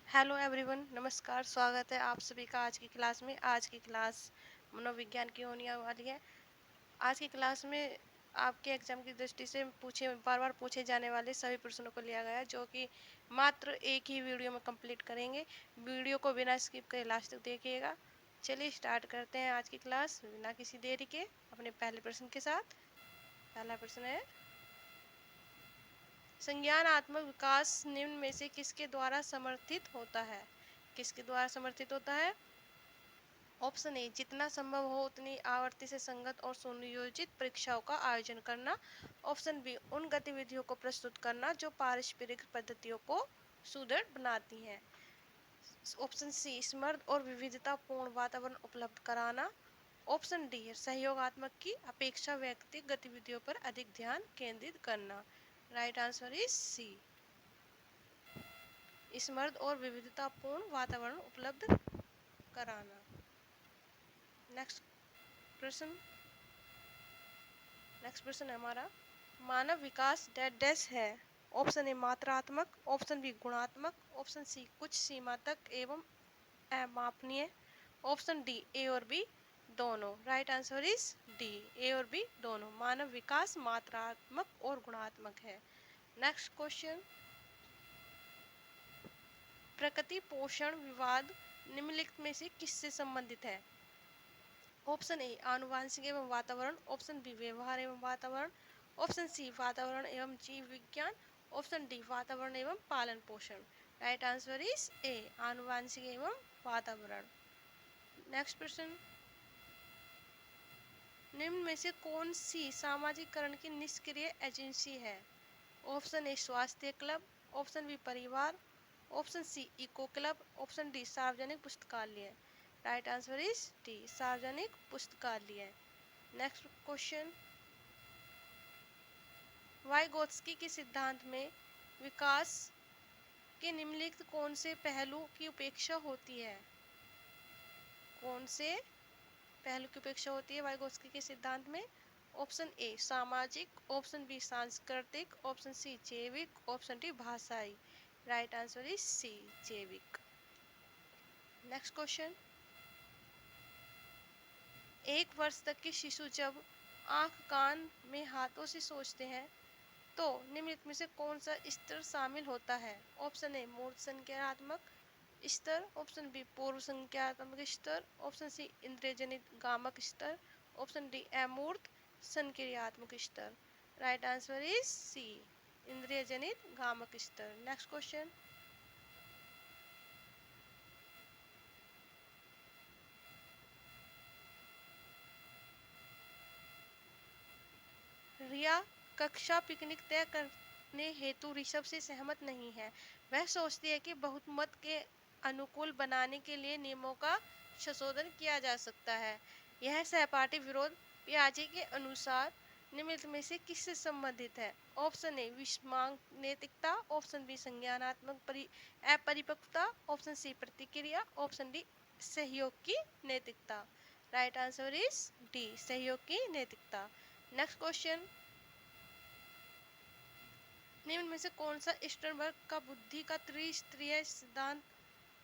Hello everyone, नमस्कार। स्वागत है आप सभी का आज की क्लास में। आज की क्लास मनोविज्ञान की होने वाली है। आज की क्लास में आपके एग्जाम की दृष्टि से बार बार पूछे जाने वाले सभी प्रश्नों को लिया गया है, जो कि मात्र एक ही वीडियो में कंप्लीट करेंगे। वीडियो को बिना स्किप करे लास्ट तक देखिएगा। चलिए स्टार्ट करते हैं आज की क्लास बिना किसी देरी के अपने पहले प्रश्न के साथ। पहला प्रश्न है, संज्ञानात्मक विकास निम्न में से किसके द्वारा समर्थित होता है? किसके द्वारा समर्थित होता है? ऑप्शन ए, जितना संभव हो उतनी आवर्ती से संगत और सुनियोजित परीक्षाओं का आयोजन करना। ऑप्शन बी, उन गतिविधियों को प्रस्तुत करना जो पारस्परिक पद्धतियों को सुदृढ़ बनाती हैं। ऑप्शन सी, समृद्ध और विविधतापूर्ण वातावरण उपलब्ध कराना। ऑप्शन डी, सहयोगात्मक की अपेक्षा व्यक्तिगत गतिविधियों पर अधिक ध्यान केंद्रित करना। राइट आंसर इज सी, समृद्ध और विविधतापूर्ण वातावरण उपलब्ध कराना। नेक्स्ट प्रश्न है हमारा, मानव विकास डैश है। ऑप्शन ए मात्रात्मक, ऑप्शन बी गुणात्मक, ऑप्शन सी कुछ सीमा तक एवं अमापनीय, ऑप्शन डी ए और बी दोनों। राइट आंसर इज डी, ए और बी दोनों। मानव विकास मात्रात्मक और गुणात्मक है। नेक्स्ट क्वेश्चन, प्रकृति पोषण विवाद निम्नलिखित में से किससे संबंधित है? ऑप्शन ए आनुवांशिक एवं वातावरण, ऑप्शन बी व्यवहार एवं वातावरण, ऑप्शन सी वातावरण एवं जीव विज्ञान, ऑप्शन डी वातावरण एवं पालन पोषण। राइट आंसर इज ए, आनुवांशिक एवं वातावरण। नेक्स्ट प्रश्न, निम्न में से कौन सी सामाजिकरण की निष्क्रिय एजेंसी है? ऑप्शन ए स्वास्थ्य क्लब, ऑप्शन बी परिवार, option C eco club, option D सार्वजनिक पुस्तकालय। राइट आंसर इज डी, सार्वजनिक पुस्तकालय। नेक्स्ट क्वेश्चन, वाइगोत्स्की के सिद्धांत में विकास के निम्नलिखित कौन से पहलू की उपेक्षा होती है? कौन से पहलू की उपेक्षा होती है वाइगोत्स्की के सिद्धांत में? ऑप्शन ए सामाजिक, ऑप्शन बी सांस्कृतिक, ऑप्शन सी जैविक, ऑप्शन डी भाषाई। राइट आंसर इज सी, जैविक। नेक्स्ट क्वेश्चन, एक वर्ष तक के शिशु जब आंख कान में हाथों से सोचते हैं तो निम्नलिखित में से कौन सा स्तर शामिल होता है? ऑप्शन ए मूर्त संज्ञानात्मक स्तर, ऑप्शन बी पूर्व संज्ञानात्मक स्तर, ऑप्शन सी इंद्रिय जनित गामक स्तर, ऑप्शन डी अमूर्त संक्रियात्मक स्तर। राइट आंसर इज सी, इंद्रिय जनित गामक स्तर। नेक्स्ट क्वेश्चन, रिया कक्षा पिकनिक तय करने हेतु ऋषभ से सहमत नहीं है। वह सोचती है कि बहुमत के अनुकूल बनाने के लिए नियमों का संशोधन किया जा सकता है। यह सहपाठी विरोध पियाजे के अनुसार निम्नलिखित में से किससे संबंधित है? ऑप्शन ए विषमांग नैतिकता, ऑप्शन बी संज्ञानात्मक अपरिपक्वता, ऑप्शन सी प्रतिक्रिया, ऑप्शन डी सहयोग की नैतिकता। राइट आंसर इज डी, सहयोग की नैतिकता। नेक्स्ट क्वेश्चन, निम्न में से कौन सा स्टर्नबर्ग का बुद्धि का त्रिस्तरीय सिद्धांत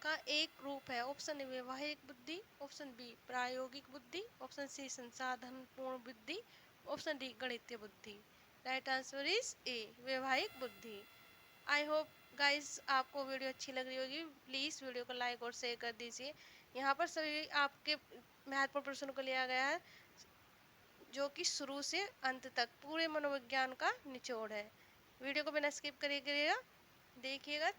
का एक रूप है? ऑप्शन ए वैवाहिक बुद्धि, ऑप्शन बी प्रायोगिक बुद्धि, ऑप्शन सी संसाधन पूर्ण बुद्धि, ऑप्शन डी गणितीय बुद्धि। राइट आंसर इज ए, वैवाहिक बुद्धि। आई होप गाइस आपको वीडियो अच्छी लग रही होगी। प्लीज़ वीडियो को लाइक और शेयर कर दीजिए। यहाँ पर सभी आपके महत्वपूर्ण प्रश्नों को लिया गया है, जो कि शुरू से अंत तक पूरे मनोविज्ञान का निचोड़ है। वीडियो को बिना स्किप करिएगा, देखिएगा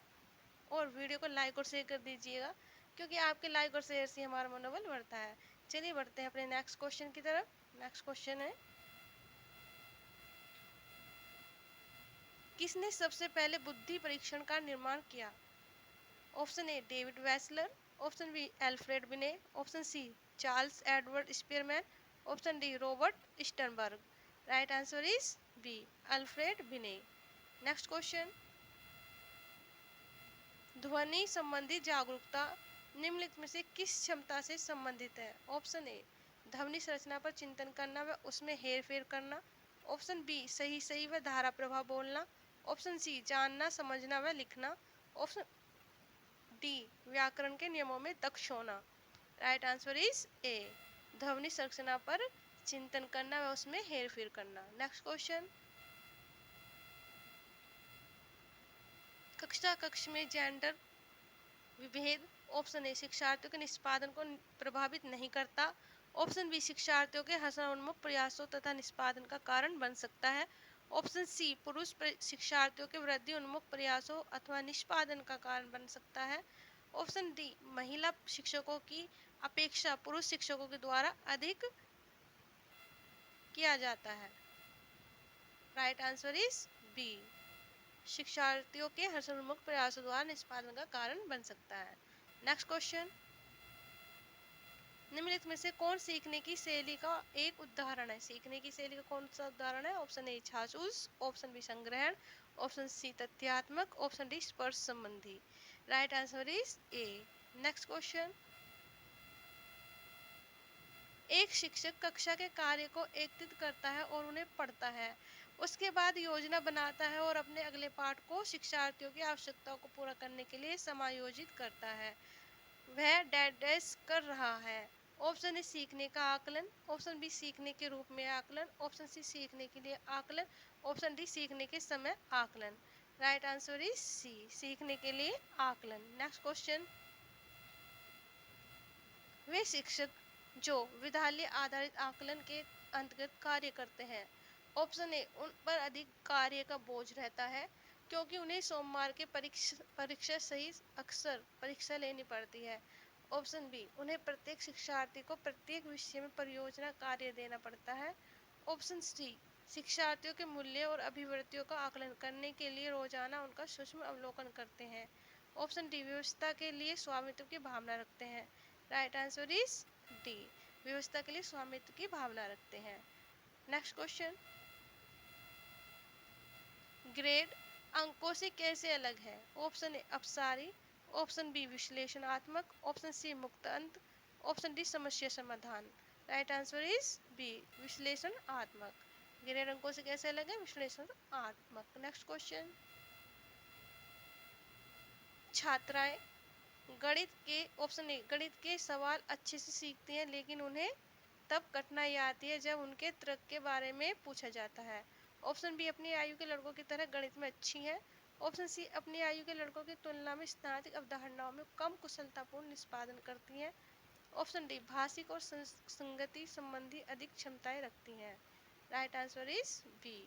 और वीडियो को लाइक और शेयर कर दीजिएगा, क्योंकि आपके लाइक और शेयर से हमारा मनोबल बढ़ता है। चलिए बढ़ते हैं अपने नेक्स्ट क्वेश्चन की तरफ। नेक्स्ट क्वेश्चन है, किसने सबसे पहले बुद्धि परीक्षण का निर्माण किया? Option A David Wechsler, option B Alfred Binet, option C Charles Edward Spearman, option D Robert Sternberg. Right answer is B, Alfred Binet. Next question, ध्वनि संबंधी जागरूकता निम्नलिखित में से किस क्षमता से संबंधित है? ऑप्शन ए ध्वनि संरचना पर चिंतन करना व उसमें हेर फेर करना, ऑप्शन बी सही सही व धारा प्रवाह बोलना, ऑप्शन सी जानना समझना व लिखना, ऑप्शन डी व्याकरण के नियमों में दक्ष होना। राइट आंसर इज ए, ध्वनि संरचना पर चिंतन करना व उसमें हेर फेर करना। नेक्स्ट क्वेश्चन, कक्षा कक्ष में जेंडर विभेद। ऑप्शन ए शिक्षार्थियों के निष्पादन को प्रभावित नहीं करता। ऑप्शन बी शिक्षार्थियों के हसनोन्मुख प्रयासों तथा निष्पादन का कारण बन सकता है। ऑप्शन सी पुरुष शिक्षार्थियों के वृद्धि उन्मुख प्रयासों अथवा निष्पादन का कारण बन सकता है। ऑप्शन डी महिला शिक्षकों की अपेक्षा पुरुष शिक्षकों के द्वारा अधिक किया जाता है। राइट आंसर इज बी, शिक्षार्थियों के हसनोन्मुख प्रयासों द्वारा निष्पादन का कारण बन सकता है। नेक्स्ट क्वेश्चन, निम्नलिखित में से कौन सीखने की शैली का एक उदाहरण है? सीखने की शैली का कौन सा उदाहरण है? ऑप्शन ए छाछूस, ऑप्शन बी संग्रहण, ऑप्शन सी तथ्यात्मक, ऑप्शन डी स्पर्श संबंधी। Right answer is A. Next question, एक शिक्षक कक्षा के कार्य को एकत्रित करता है और उन्हें पढ़ता है, उसके बाद योजना बनाता है और अपने अगले पाठ को शिक्षार्थियों की आवश्यकताओं को पूरा करने के लिए समायोजित करता है। वह डैश कर रहा है। ऑप्शन ए सीखने का आकलन, ऑप्शन बी सीखने के रूप में आकलन, ऑप्शन सी सीखने के लिए आकलन, ऑप्शन डी सीखने के समय आकलन। राइट आंसर इज सी, सीखने के लिए आकलन। नेक्स्ट क्वेश्चन, वे शिक्षक जो विद्यालय आधारित आकलन के अंतर्गत कार्य करते हैं। ऑप्शन ए उन पर अधिक कार्य का बोझ रहता है क्योंकि उन्हें सोमवार के परीक्षा सहित अक्सर परीक्षा लेनी पड़ती है। ऑप्शन बी उन्हें प्रत्येक शिक्षार्थी को प्रत्येक विषय में परियोजना कार्य देना पड़ता है। ऑप्शन सी शिक्षार्थियों के मूल्य और अभिवृत्तियों का आकलन करने के लिए रोजाना उनका सूक्ष्म अवलोकन करते हैं। ऑप्शन डी व्यवस्था के लिए स्वामित्व की भावना रखते हैं। राइट आंसर इज डी, व्यवस्था के लिए स्वामित्व की भावना रखते हैं। नेक्स्ट क्वेश्चन, ग्रेड अंकों से कैसे अलग है? ऑप्शन ए अपसारी, ऑप्शन बी विश्लेषणात्मक, ऑप्शन सी मुक्त अंक, ऑप्शन डी समस्या समाधान। राइट आंसर इज बी, विश्लेषणात्मक। ग्रेड अंकों से कैसे अलग है? विश्लेषणात्मक। नेक्स्ट क्वेश्चन, छात्राएं गणित के ऑप्शन ए गणित के सवाल अच्छे से सीखती हैं लेकिन उन्हें तब कठिनाई आती है जब उनके तर्क के बारे में पूछा जाता है। ऑप्शन बी अपनी आयु के लड़कों की तरह गणित में अच्छी हैं। ऑप्शन सी अपनी आयु के लड़कों की तुलना में स्नातक अवधारणाओं में कम कुशलतापूर्ण निष्पादन करती हैं। ऑप्शन डी भाषिक और संगति संबंधी अधिक क्षमताएं रखती हैं। राइट आंसर इज बी,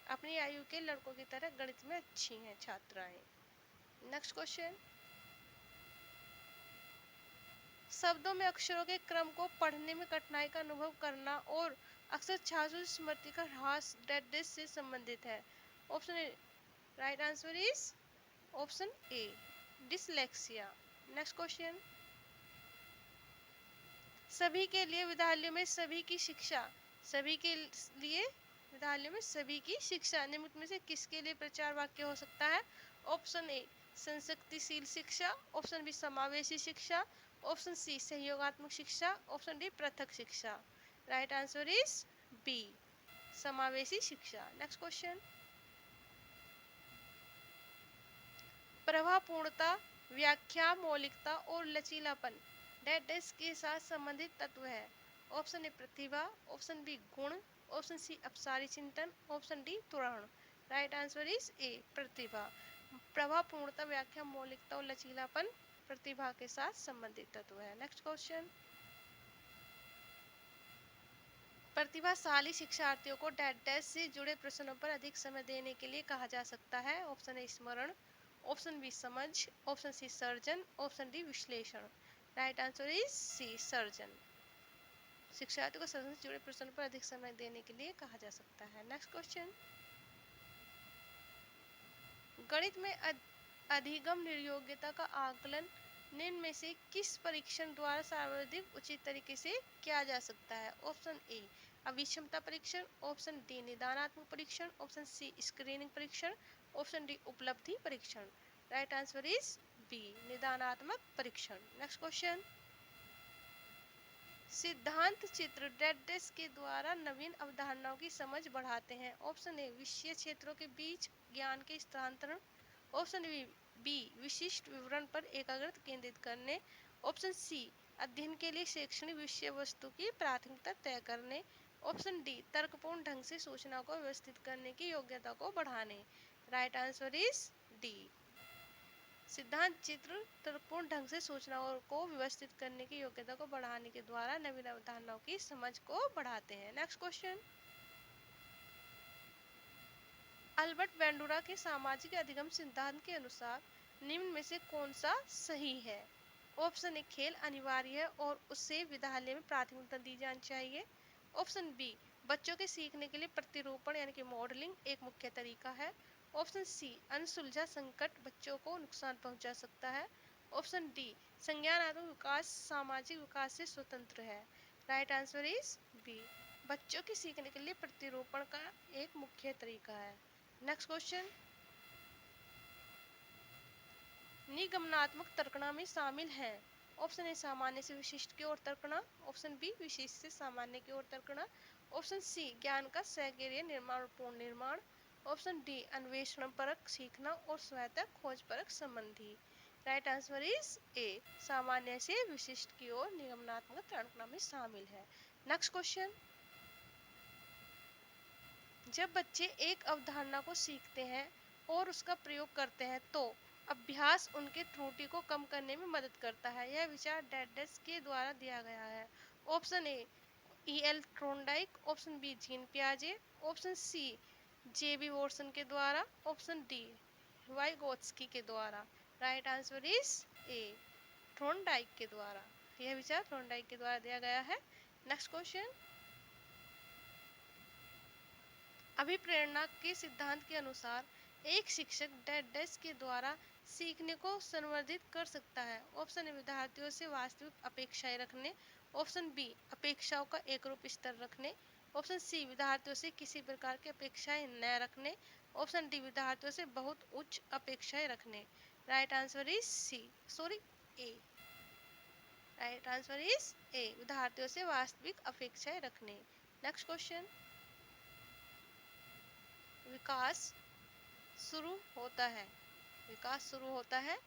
अपनी आयु के लड़कों की तरह गणित में अच्छी हैं छात्राएं। नेक्स्ट क्वेश्चन, शब्दों में अक्षरों के क्रम को पढ़ने में कठिनाई का अनुभव करना और अक्सर छात्र स्मृति का ह्रास डेडनेस से संबंधित है। Option A, right answer is option A, dyslexia. Next question, सभी के लिए विद्यालयों में सभी की शिक्षा, सभी के लिए विद्यालयों में सभी की शिक्षा निम्नलिखित में से किसके लिए प्रचार वाक्य हो सकता है? ऑप्शन ए संशक्तिशील शिक्षा, ऑप्शन बी समावेशी शिक्षा, ऑप्शन सी सहयोगात्मक शिक्षा, ऑप्शन डी पृथक शिक्षा। राइट आंसर इज बी, समावेशी शिक्षा। नेक्स्ट क्वेश्चन, प्रभावपूर्णता, व्याख्या, मौलिकता और लचीलापन डेडनेस के साथ संबंधित तत्व है। ऑप्शन ए प्रतिभा, ऑप्शन बी गुण, ऑप्शन सी अपसारी चिंतन, ऑप्शन डी त्वरण। राइट आंसर इज ए प्रतिभा। प्रभावपूर्णता, व्याख्या, मौलिकता और लचीलापन प्रतिभा के साथ संबंधित तत्व है। नेक्स्ट क्वेश्चन, प्रतिभाशाली शिक्षार्थियों को डैश से जुड़े प्रश्नों पर अधिक समय देने के लिए कहा जा सकता है। ऑप्शन ए स्मरण, ऑप्शन बी समझ, ऑप्शन सी सर्जन, ऑप्शन डी विश्लेषण। राइट आंसर इज सी सर्जन। शिक्षार्थियों को सर्जन से जुड़े प्रश्नों पर अधिक समय देने के लिए कहा जा सकता है। नेक्स्ट क्वेश्चन, गणित में अधिगम निर्योग्यता का आकलन निम्न में से किस परीक्षण द्वारा सर्वाधिक उचित तरीके से किया जा सकता है? ऑप्शन ए अभिक्षमता परीक्षण, ऑप्शन डी निदानात्मक परीक्षण, ऑप्शन सी स्क्रीनिंग परीक्षण, ऑप्शन डी उपलब्धि परीक्षण। राइट आंसर इज बी, निदानात्मक परीक्षण। नेक्स्ट क्वेश्चन, सिद्धांत चित्र डैश के द्वारा नवीन अवधारणाओं की समझ बढ़ाते हैं। ऑप्शन ए विषय क्षेत्रों के बीच ज्ञान के स्थानांतरण, ऑप्शन बी बी विशिष्ट विवरण पर एकाग्रता केंद्रित करने, ऑप्शन सी अध्ययन के लिए शैक्षणिक विषय वस्तु की प्राथमिकता तय करने, ऑप्शन डी तर्कपूर्ण ढंग से सूचना को व्यवस्थित करने की योग्यता को बढ़ाने। Right answer is D. सिद्धांत चित्र तर्कपूर्ण ढंग से सूचनाओं को व्यवस्थित करने की योग्यता को बढ़ाने के द्वारा नवीन अवधारणाओं की समझ को बढ़ाते हैं। नेक्स्ट क्वेश्चन, अल्बर्ट बैंडुरा के सामाजिक अधिगम सिद्धांत के अनुसार निम्न में से कौन सा सही है? ऑप्शन ए खेल अनिवार्य है और उसे विद्यालय में प्राथमिकता दी जानी चाहिए, ऑप्शन बी बच्चों के सीखने के लिए प्रतिरूपण यानी कि मॉडलिंग एक मुख्य तरीका है, ऑप्शन सी अनसुलझा संकट बच्चों को नुकसान पहुंचा सकता है, ऑप्शन डी संज्ञानात्मक विकास सामाजिक विकास से स्वतंत्र है। राइट आंसर इज बी, बच्चों के सीखने के लिए प्रतिरूपण का एक मुख्य तरीका है। नेक्स्ट क्वेश्चन, निगमनात्मक तर्कना में शामिल हैं, ऑप्शन ए सामान्य से विशिष्ट की ओर तर्कना, ऑप्शन बी विशिष्ट से सामान्य की ओर तर्कना, ऑप्शन सी ज्ञान का सहक्रिय निर्माण और पूर्ण निर्माण, ऑप्शन डी अन्वेषण परक सीखना और स्वायत्त खोज परक संबंधी। राइट आंसर इज ए, सामान्य से विशिष्ट की ओर निगमनात्मक तर्कना में शामिल है। नेक्स्ट क्वेश्चन, जब बच्चे एक अवधारणा को सीखते हैं और उसका प्रयोग करते हैं तो अभ्यास उनके त्रुटि को कम करने में मदद करता है। यह विचार डेडेस के द्वारा दिया गया है। Option A E.L. Thorndike, option B Jean पियाजे, ऑप्शन सी J.B. वॉटसन के द्वारा, ऑप्शन डी वाइगोत्स्की के द्वारा। Right answer is A, Thorndike के द्वारा। यह विचार थ्रोनडाइक के द्वारा दिया गया है। नेक्स्ट क्वेश्चन, अभिप्रेरणा के सिद्धांत के अनुसार एक शिक्षक डेडेस के द्वारा सीखने को संवर्धित कर सकता है। ऑप्शन ए विद्यार्थियों से वास्तविक अपेक्षाएं रखने, ऑप्शन बी अपेक्षाओं का एक रूप स्तर रखने, ऑप्शन सी विद्यार्थियों से किसी प्रकार की अपेक्षाएं न रखने, ऑप्शन डी विद्यार्थियों से बहुत उच्च अपेक्षाएं रखने। Right answer is C, A. Right answer is A, विद्यार्थियों से वास्तविक अपेक्षाएं रखने। नेक्स्ट क्वेश्चन, विकास शुरू होता है, विकास शुरू होता है,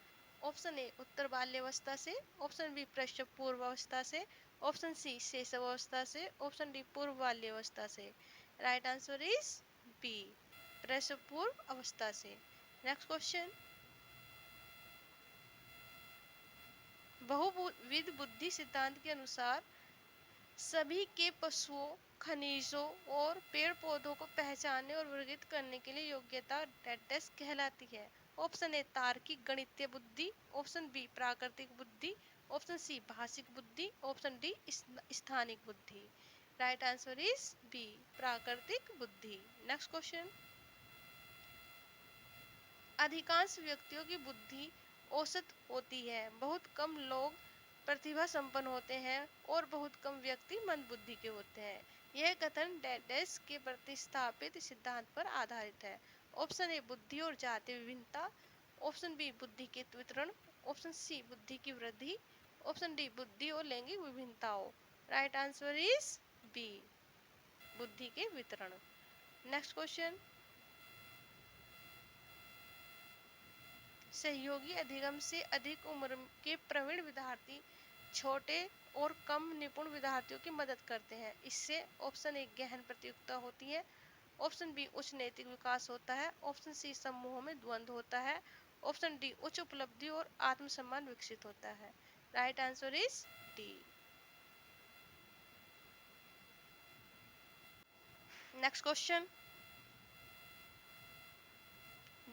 ऑप्शन ए उत्तर बाल्यावस्था से, ऑप्शन बी प्रसव पूर्वावस्था से, ऑप्शन सी शैशवावस्था से, ऑप्शन डी पूर्व बाल्यावस्था से। राइट आंसर इज बी, प्रसव पूर्व अवस्था से। नेक्स्ट क्वेश्चन, बहुविध बुद्धि सिद्धांत के अनुसार सभी के पशुओं, खनिजों और पेड़ पौधों को पहचानने और वर्गीकृत करने के लिए योग्यता डेडेस कहलाती है। ऑप्शन ए तार्किक गणितीय बुद्धि, ऑप्शन बी प्राकृतिक बुद्धि, ऑप्शन सी भाषिक बुद्धि, ऑप्शन डी स्थानिक बुद्धि। राइट आंसर इज बी, प्राकृतिक बुद्धि। नेक्स्ट क्वेश्चन, अधिकांश व्यक्तियों की बुद्धि औसत होती है, बहुत कम लोग प्रतिभा संपन्न होते हैं और बहुत कम व्यक्ति मंद बुद्धि के होते हैं। यह कथन डेडेस के प्रतिस्थापित सिद्धांत पर आधारित है। ऑप्शन ए बुद्धि और जातीय विभिन्नता, ऑप्शन बी बुद्धि के वितरण, ऑप्शन सी बुद्धि की वृद्धि, ऑप्शन डी बुद्धि और लैंगिक विभिन्नताओं। राइट आंसर इज बी, बुद्धि के वितरण। नेक्स्ट क्वेश्चन, सहयोगी अधिगम से अधिक उम्र के प्रवीण विद्यार्थी छोटे और कम निपुण विद्यार्थियों की मदद करते हैं। इससे ऑप्शन ए गहन प्रतियोगिता होती है, ऑप्शन बी उच्च नैतिक विकास होता है, ऑप्शन सी समूहों में द्वंद्व होता है, ऑप्शन डी उच्च उपलब्धि और आत्मसम्मान विकसित होता है। Right answer is D. Next question,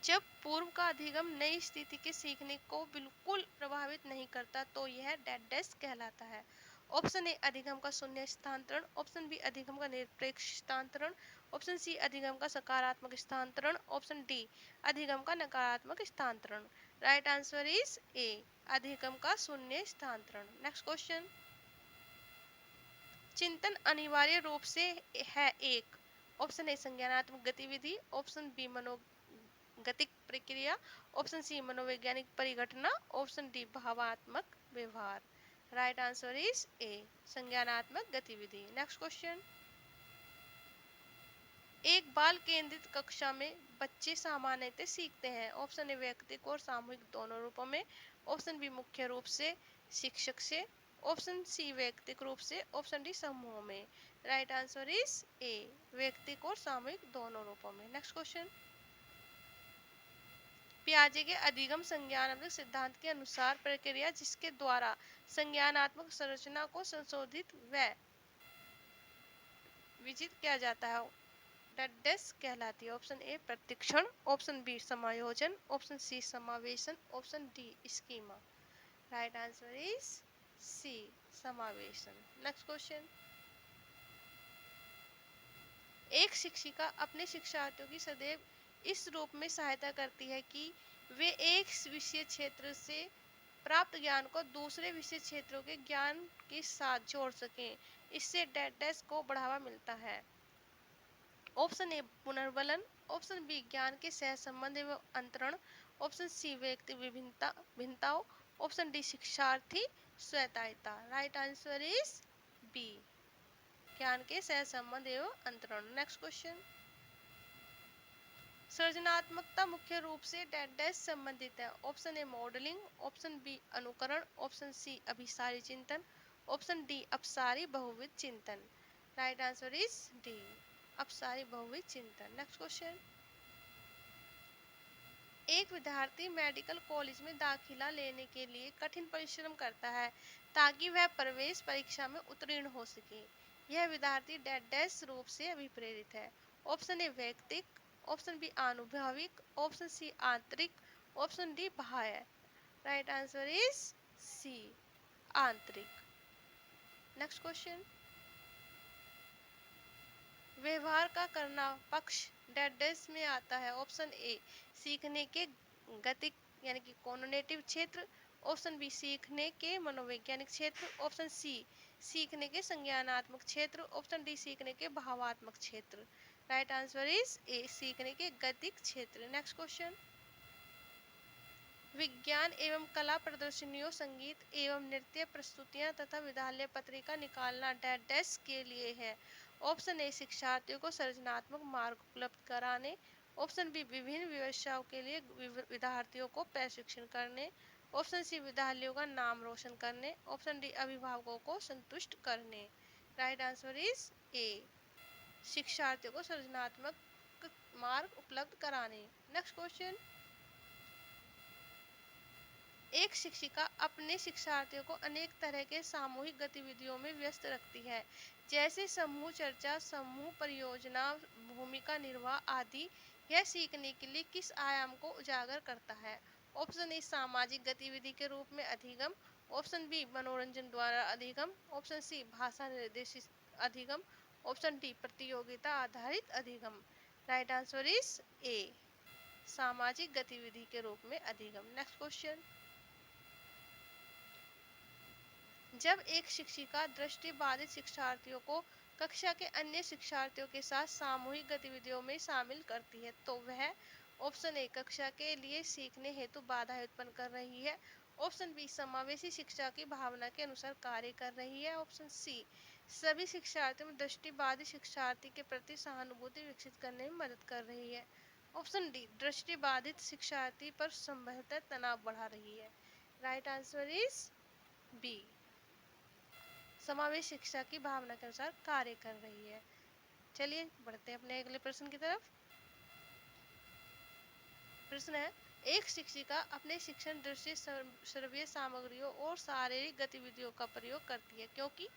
जब पूर्व का अधिगम नई स्थिति के सीखने को बिल्कुल प्रभावित नहीं करता तो यह डेडेस कहलाता है। ऑप्शन ए अधिगम का शून्य स्थानांतरण, ऑप्शन बी अधिगम का निरपेक्ष स्थानांतरण, ऑप्शन सी अधिगम का सकारात्मक स्थानांतरण, ऑप्शन डी अधिगम का नकारात्मक स्थानांतरण। राइट आंसर इज ए, अधिगम का शून्य स्थानांतरण। नेक्स्ट क्वेश्चन, चिंतन अनिवार्य रूप से है एक, ऑप्शन ए संज्ञानात्मक गतिविधि, ऑप्शन बी मनोगतिक प्रक्रिया, ऑप्शन सी मनोवैज्ञानिक परिघटना, ऑप्शन डी भावात्मक व्यवहार। राइट आंसर इज ए, संज्ञानात्मक गतिविधि। नेक्स्ट क्वेश्चन, एक बाल केंद्रित कक्षा में बच्चे सामान्यतः सीखते हैं। ऑप्शन ए व्यक्तिगत और सामूहिक दोनों रूपों में। ऑप्शन बी मुख्य रूप से शिक्षक से। ऑप्शन सी व्यक्तिगत रूप से। ऑप्शन डी समूह में। राइट आंसर इज ए, व्यक्तिगत और सामूहिक दोनों रूपों में। नेक्स्ट क्वेश्चन, पियाजे के अधिगम संज्ञानात्मक सिद्धांत के अनुसार प्रक्रिया जिसके द्वारा संज्ञानात्मक संरचना को संशोधित व विजित किया जाता है डेस कहलाती है। ऑप्शन ए प्रतिक्षण, ऑप्शन बी समायोजन, ऑप्शन सी समावेशन, option D schema. Right answer is C, समावेशन। नेक्स्ट क्वेश्चन, एक शिक्षिका अपने शिक्षार्थियों की सदैव इस रूप में सहायता करती है कि वे एक विषय क्षेत्र से प्राप्त ज्ञान को दूसरे विषय क्षेत्रों के ज्ञान के साथ जोड़ सकें। इससे डेस को बढ़ावा मिलता है। ऑप्शन ए पुनर्बलन, ऑप्शन बी ज्ञान के सह संबंध एवं अंतरण, ऑप्शन सी व्यक्ति भिन्नताओं, ऑप्शन डी शिक्षार्थी स्वायत्तता। राइट आंसर इज बी, ज्ञान के सह संबंध एवं अंतरण। नेक्स्ट क्वेश्चन, सृजनात्मकता मुख्य रूप से डैश संबंधित है। Option A modelling, option B अनुकरण, ऑप्शन सी अभिसारी चिंतन, ऑप्शन डी अपसारी बहुविध चिंतन। राइट आंसर इज डी, अपसारी बहुविध चिंतन। नेक्स्ट क्वेश्चन, एक विद्यार्थी मेडिकल कॉलेज में दाखिला लेने के लिए कठिन परिश्रम करता है ताकि वह प्रवेश परीक्षा में उत्तीर्ण हो सके। यह विद्यार्थी डैश रूप से अभिप्रेरित है। ऑप्शन ए वैयक्तिक, ऑप्शन बी आनुभविक, ऑप्शन सी आंतरिक, ऑप्शन डी बाह्य। राइट आंसर इज सी, आंतरिक। नेक्स्ट क्वेश्चन, व्यवहार का करना पक्ष डैश में आता है। ऑप्शन ए सीखने के गतिक यानी कि कॉग्निटिव क्षेत्र, ऑप्शन बी सीखने के मनोवैज्ञानिक क्षेत्र, ऑप्शन सी सीखने के संज्ञानात्मक क्षेत्र, ऑप्शन डी सीखने के भावात्मक क्षेत्र। राइट आंसर इज ए, सीखने के गतिक क्षेत्र। नेक्स्ट क्वेश्चन, विज्ञान एवं कला प्रदर्शनियों, संगीत एवं नृत्य प्रस्तुतियां तथा विद्यालय पत्रिका निकालना डैश के लिए है। ऑप्शन ए शिक्षार्थियों को सृजनात्मक मार्ग उपलब्ध कराने, ऑप्शन बी विभिन्न व्यवसायों के लिए विद्यार्थियों को प्रशिक्षण करने, ऑप्शन सी विद्यालयों का नाम रोशन करने, ऑप्शन डी अभिभावकों को संतुष्ट करने। राइट आंसर इज ए, शिक्षार्थियों को सृजनात्मक मार्ग उपलब्ध कराने। नेक्स्ट क्वेश्चन, एक शिक्षिका अपने शिक्षार्थियों को अनेक तरह के सामूहिक गतिविधियों में व्यस्त रखती है, जैसे समूह चर्चा, समूह परियोजना, भूमिका निर्वाह आदि। यह सीखने के लिए किस आयाम को उजागर करता है? ऑप्शन ए सामाजिक गतिविधि के रूप में अधिगम, ऑप्शन बी मनोरंजन द्वारा अधिगम, ऑप्शन सी भाषा निर्देशित अधिगम, ऑप्शन डी प्रतियोगिता आधारित अधिगम। राइट आंसर इज ए, सामाजिक गतिविधि के रूप में अधिगम। नेक्स्ट क्वेश्चन, जब एक शिक्षिका दृष्टिबाधित शिक्षार्थियों को कक्षा के अन्य शिक्षार्थियों के साथ सामूहिक गतिविधियों में शामिल करती है तो वह ऑप्शन ए कक्षा के लिए सीखने हेतु बाधा उत्पन्न कर रही है, ऑप्शन बी समावेशी शिक्षा की भावना के अनुसार कार्य कर रही है, ऑप्शन सी सभी शिक्षार्थियों में दृष्टिबाधित शिक्षार्थी के प्रति सहानुभूति विकसित करने में मदद कर रही है, ऑप्शन डी दृष्टिबाधित शिक्षार्थी पर संभवतः तनाव बढ़ा रही है। राइट आंसर इज बी, समावेश शिक्षा की भावना के अनुसार कार्य कर रही है। चलिए बढ़ते हैं अपने अगले प्रश्न की तरफ। प्रश्न है, एक शिक्षिका अपने शिक्षण दृष्टि श्रव्य सामग्रियों और शारीरिक गतिविधियों का प्रयोग करती है क्योंकि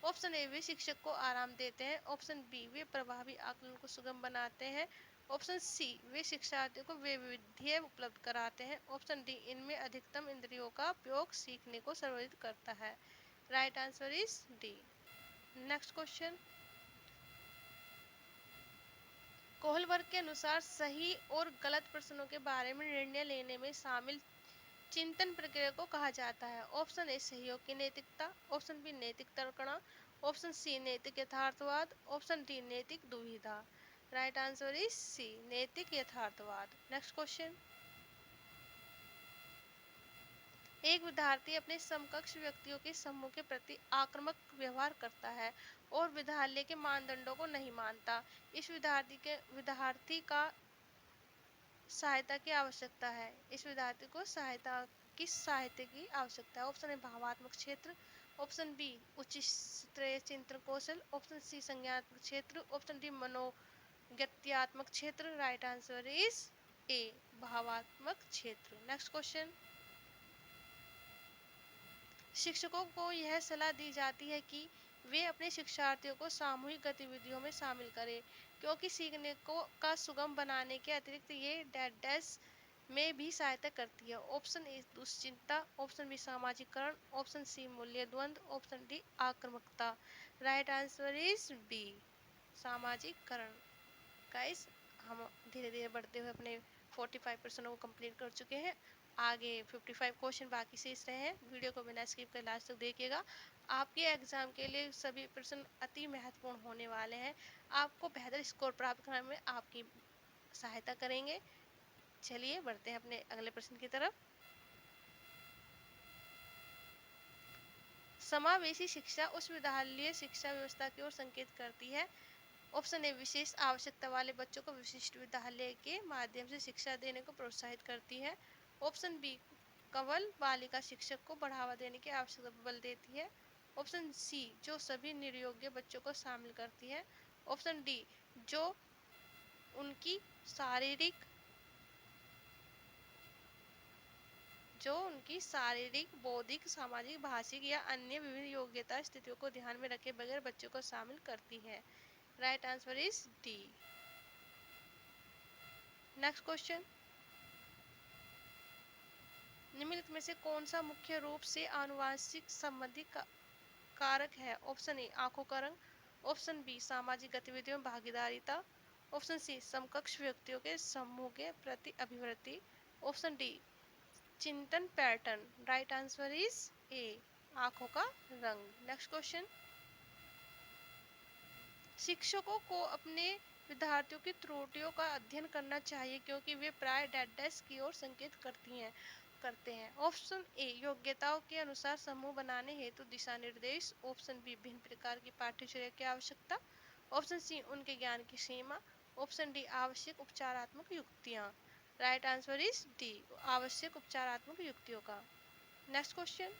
ऑप्शन ए वे शिक्षक को आराम देते हैं, ऑप्शन बी वे प्रभावी आकलन को सुगम बनाते हैं, ऑप्शन सी वे शिक्षार्थियों को वे विधि उपलब्ध कराते हैं, ऑप्शन डी इनमें अधिकतम इंद्रियों का उपयोग सीखने को संवर्धित करता है। Right answer is D. Next question, Kohlberg के अनुसार सही और गलत प्रश्नों के बारे में निर्णय लेने में शामिल चिंतन प्रक्रिया को कहा जाता है। ऑप्शन ए सहयोग की नैतिकता, ऑप्शन बी नैतिक तर्कणा, ऑप्शन सी नैतिक यथार्थवाद, ऑप्शन डी नैतिक दुविधा। राइट आंसर इज सी, नैतिक यथार्थवाद। नेक्स्ट क्वेश्चन, एक विद्यार्थी अपने समकक्ष व्यक्तियों के समूह के प्रति आक्रामक व्यवहार करता है और विद्यालय के मानदंडों को नहीं मानता। इस विद्यार्थी का सहायता की आवश्यकता है। इस विद्यार्थी को सहायता की आवश्यकता है। ऑप्शन ए भावात्मक क्षेत्र, ऑप्शन बी उच्च स्तरीय चिंतन कौशल, ऑप्शन सी संज्ञानात्मक क्षेत्र, ऑप्शन डी मनोगत्यात्मक क्षेत्र। राइट आंसर इज ए भावात्मक क्षेत्र। नेक्स्ट क्वेश्चन, शिक्षकों को यह सलाह दी जाती है कि वे अपने शिक्षार्थियों को सामूहिक गतिविधियों में शामिल करें क्योंकि सीखने को का सुगम बनाने के अतिरिक्त ये डेडेस में भी सहायता करती है। ऑप्शन ए दुश्चिंता, ऑप्शन बी सामाजिकरण, ऑप्शन सी मूल्य द्वंद्व, ऑप्शन डी आक्रामकता। राइट आंसर इज बी सामाजिकरण। गाइस, हम धीरे धीरे बढ़ते हुए अपने 45% को कंप्लीट कर चुके हैं। आगे 55 क्वेश्चन बाकी शेष रहे हैं। वीडियो को बिना स्किप कर लास्ट तक देखिएगा। आपके एग्जाम के लिए सभी प्रश्न अति महत्वपूर्ण होने वाले हैं। आपको बेहतर स्कोर प्राप्त करने में आपकी सहायता करेंगे। चलिए बढ़ते हैं अपने अगले प्रश्न की तरफ। समावेशी शिक्षा उस विद्यालय शिक्षा व्यवस्था की ओर संकेत करती है। ऑप्शन ए विशेष आवश्यकता वाले बच्चों को विशिष्ट विद्यालय के माध्यम से शिक्षा देने को प्रोत्साहित करती है। ऑप्शन बी कवल बालिका शिक्षक को बढ़ावा देने की आवश्यकता पर बल देती है। ऑप्शन सी जो सभी निर्योग्य बच्चों को शामिल करती है। ऑप्शन डी जो उनकी शारीरिक, बौद्धिक, सामाजिक, भाषिक या अन्य विभिन्न योग्यता स्थितियों को ध्यान में रखे बगैर बच्चों को शामिल करती है। Right answer is D. Next question, निम्नलिखित में से कौन सा मुख्य रूप से आनुवांशिक संबंधी कारक है। ऑप्शन ए आंखों का रंग, ऑप्शन बी सामाजिक गतिविधियों में भागीदारिता, ऑप्शन सी समकक्ष व्यक्तियों के समूह के प्रति अभिवृत्ति, ऑप्शन डी चिंतन पैटर्न। राइट आंसर इज ए आंखों का रंग। नेक्स्ट क्वेश्चन, शिक्षकों को अपने विद्यार्थियों की त्रुटियों का अध्ययन करना चाहिए क्योंकि वे प्राय डेडनेस की ओर संकेत करते हैं। ऑप्शन ए योग्यताओं के अनुसार समूह बनाने हेतु दिशा निर्देश, ऑप्शन बी भिन्न प्रकार की पाठ्यचर्या की आवश्यकता, ऑप्शन सी उनके ज्ञान की सीमा, ऑप्शन डी आवश्यक उपचारात्मक युक्तियां। राइट आंसर इज डी आवश्यक उपचारात्मक युक्तियों का। नेक्स्ट क्वेश्चन,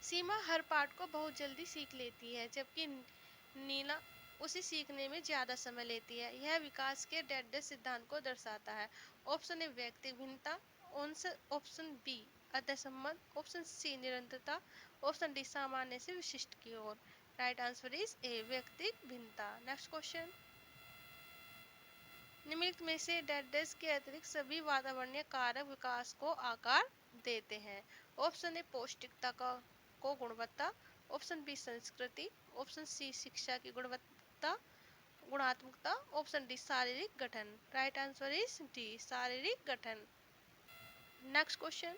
सीमा हर पाठ को बहुत जल्दी सीख लेती है जबकि नीला उसे सीखने में ज़्यादा समय लेती है। यह विकास के डेड सिद्धांत को दर्शाता है। ऑप्शन ए व्यक्तिगत भिन्नता, ऑप्शन बी अध्ययन संबंध, ऑप्शन सी निरंतरता, ऑप्शन डी सामान्य से विशिष्ट की ओर। राइट आंसर इज ए व्यक्तिगत भिन्नता। नेक्स्ट क्वेश्चन, निम्नलिखित में से डेडनेस के अतिरिक्त सभी वातावरणीय कारक विकास को आकार देते हैं। ऑप्शन ए पौष्टिकता को गुणवत्ता, ऑप्शन बी संस्कृति, ऑप्शन सी शिक्षा की गुणात्मकता, ऑप्शन डी शारीरिक गठन। राइट आंसर इज डी शारीरिक गठन। नेक्स्ट क्वेश्चन,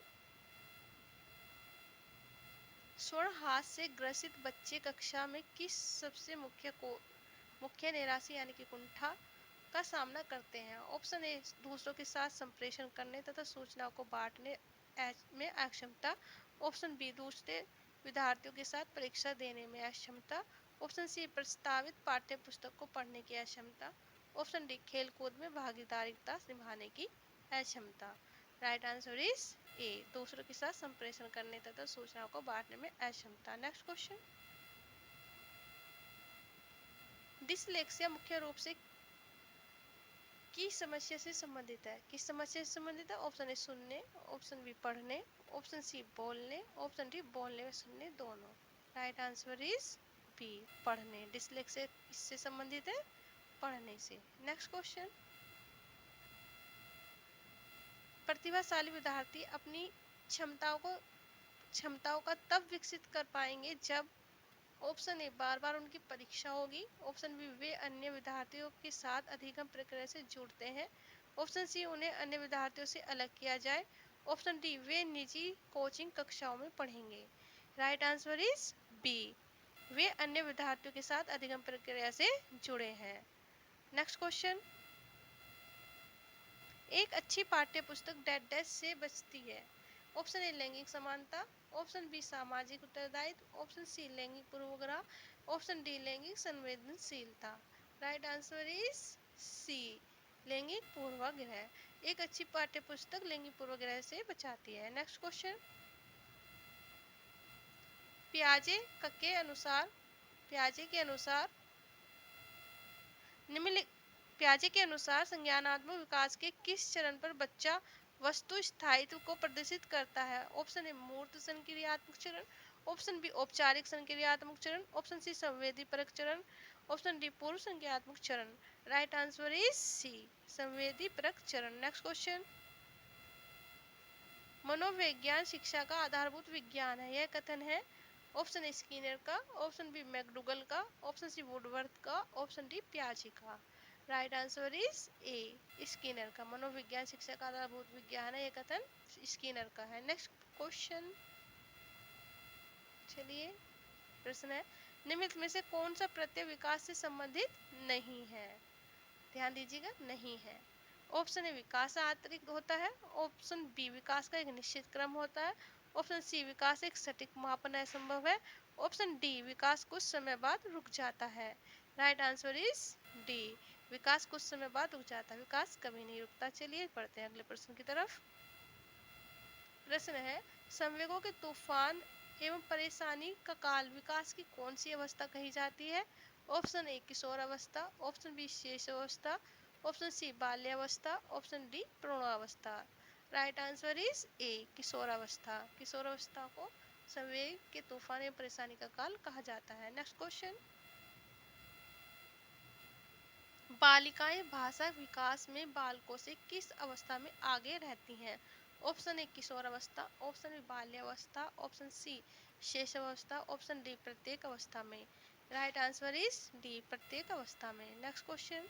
स्वर्ण हाथ से ग्रसित बच्चे कक्षा में किस सबसे मुख्य निराशा यानी कि कुंठा का सामना करते हैं। ऑप्शन ए दूसरों के साथ संप्रेषण करने तथा सूचनाओं को बांटने में अक्षमता, ऑप्शन बी दूसरे विद्यार्थियों के साथ परीक्षा देने में अक्षमता, ऑप्शन सी प्रस्तावित पाठ्य पुस्तक को पढ़ने की अक्षमता, ऑप्शन डी खेलकूद में भागीदारिता निभाने की अक्षमता। राइट आंसर इज ए दूसरों के साथ संप्रेषण करने तथा सूचनाओं को बांटने में अक्षमता। नेक्स्ट क्वेश्चन, डिसलेक्सिया मुख्य रूप से किस समस्या से संबंधित है। किस समस्या से संबंधित है। ऑप्शन ए सुनने, ऑप्शन बी पढ़ने, ऑप्शन सी बोलने, ऑप्शन डी बोलने में सुनने दोनों। राइट आंसर इज बी पढ़ने। डिसलेक्सिया किससे संबंधित है, पढ़ने से। नेक्स्ट क्वेश्चन, प्रतिभाशाली विद्यार्थी अपनी क्षमताओं का तब विकसित कर पाएंगे जब ऑप्शन ए बार बार उनकी परीक्षा होगी, ऑप्शन बी वे अन्य विद्यार्थियों के साथ अधिगम प्रक्रिया से जुड़ते हैं, ऑप्शन सी उन्हें अन्य विद्यार्थियों से अलग किया जाए, ऑप्शन डी वे निजी कोचिंग कक्षाओं में पढ़ेंगे। राइट आंसर इज बी वे अन्य विद्यार्थियों के साथ अधिगम प्रक्रिया से जुड़े हैं। नेक्स्ट क्वेश्चन, एक अच्छी पाठ्य पुस्तक डैश डैश से बचती है। ऑप्शन ए लैंगिक समानता, ऑप्शन बी सामाजिक उत्तरदायित्व, ऑप्शन सी लैंगिक पूर्वाग्रह, ऑप्शन डी लैंगिक संवेदनशीलता। राइट आंसर इज सी, लैंगिक पूर्वाग्रह। एक अच्छी पाठ्य पुस्तक लैंगिक पूर्वाग्रह से बचाती है। नेक्स्ट क्वेश्चन, पियाजे के अनुसार पियाजे के अनुसार निम्नलिखित पियाजे के अनुसार संज्ञानात्मक विकास के किस चरण पर बच्चा वस्तु स्थायित्व को प्रदर्शित करता है? ऑप्शन ए मूर्त संक्रियात्मक चरण, ऑप्शन बी औपचारिक संक्रियात्मक चरण, ऑप्शन सी संवेदी परक चरण, ऑप्शन डी पूर्व संज्ञात्मक चरण। राइट आंसर इज सी, संवेदी परक चरण। नेक्स्ट क्वेश्चन, मनोविज्ञान शिक्षा का आधारभूत विज्ञान है, यह कथन है? ऑप्शन ए स्किनर का, ऑप्शन बी मैकडूगल का, ऑप्शन सी वुडवर्थ का, ऑप्शन डी पियाजे का। Right answer is A, Skinner का। मनोविज्ञान शिक्षा का आधारभूत विज्ञान है, यह कथन स्किनर का है। नेक्स्ट क्वेश्चन, चलिए प्रश्न है, निम्नलिखित में से कौन सा प्रत्यय विकास से संबंधित नहीं है? ध्यान दीजिएगा, नहीं है। ऑप्शन ए विकास आंतरिक होता है, ऑप्शन बी विकास का एक निश्चित क्रम होता है, ऑप्शन सी विकास एक सटीक मापन असंभव है, ऑप्शन डी विकास कुछ समय बाद रुक जाता है। राइट आंसर इज डी, विकास कुछ समय बाद रुक जाता है, विकास कभी नहीं रुकता। चलिए पढ़ते हैं अगले प्रश्न की तरफ। प्रश्न है, संवेगों के तूफान एवं परेशानी का काल विकास की कौन सी अवस्था कही जाती है? ऑप्शन ए किशोर अवस्था, ऑप्शन बी शेष अवस्था, ऑप्शन सी बाल्यावस्था, ऑप्शन डी प्रौढ़ावस्था। राइट आंसर इज ए, किशोर अवस्था। किशोर अवस्था को संवेग के तूफान एवं परेशानी का काल कहा जाता है। नेक्स्ट क्वेश्चन, बालिकाएं भाषा विकास में बालकों से किस अवस्था में आगे रहती हैं? ऑप्शन ए किशोर अवस्था, ऑप्शन बी बाल्यावस्था, ऑप्शन सी शेष अवस्था, ऑप्शन डी प्रत्येक अवस्था में। राइट आंसर इज डी, प्रत्येक अवस्था में। नेक्स्ट क्वेश्चन,